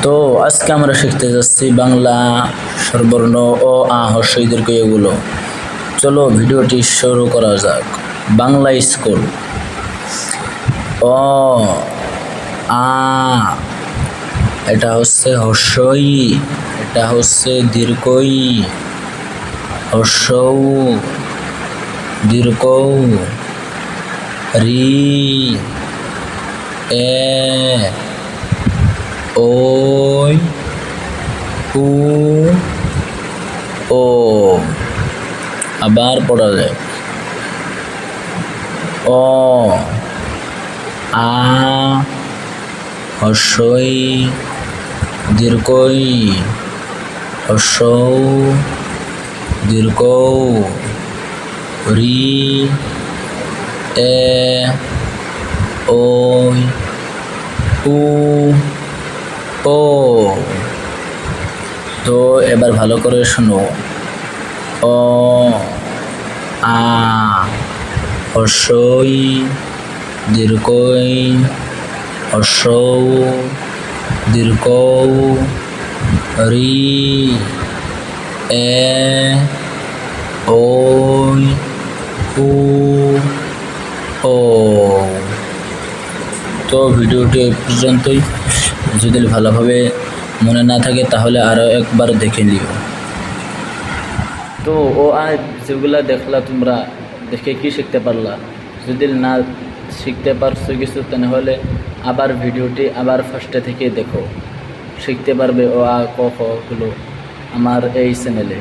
তো আজকে আমরা শিখতে যাচ্ছি বাংলা স্বরবর্ণ অ আ হ্রস্ব ই দীর্ঘ ই এগুলো। চলো ভিডিওটি শুরু করা যাক। বাংলা স্কুল। অ আ এটা হচ্ছে হ্রস্ব ই, এটা হচ্ছে দীর্ঘ ই, হ্রস্ব উ, দীর্ঘ উ, রি, এ, ওই, উ, ও। আবার পড়া যায়। অ আ হ্রস্ব ই দীর্ঘ ই হ্রস্ব উ দীর্ঘ উ, রি, এ, ওই, উ, ও। তো এবার ভালো করে শোনো। অ আ হ্রস্ব ই দীর্ঘ ই হ্রস্ব উ দীর্ঘ উ, রি, এ, ওই, উ, ও। তো ভিডিওটি এই পর্যন্তই। যদি ভালোভাবে মনে না থাকে তাহলে আরও একবার দেখে নিও। তো ও আর যেগুলা দেখলা তোমরা দেখে কি শিখতে পারলা? যদি না শিখতে পারছো কিছু তাহলে আবার ভিডিওটি আবার ফার্স্টে থেকে দেখো, শিখতে পারবে ও আ ক খ গুলো আমার এই চ্যানেলে।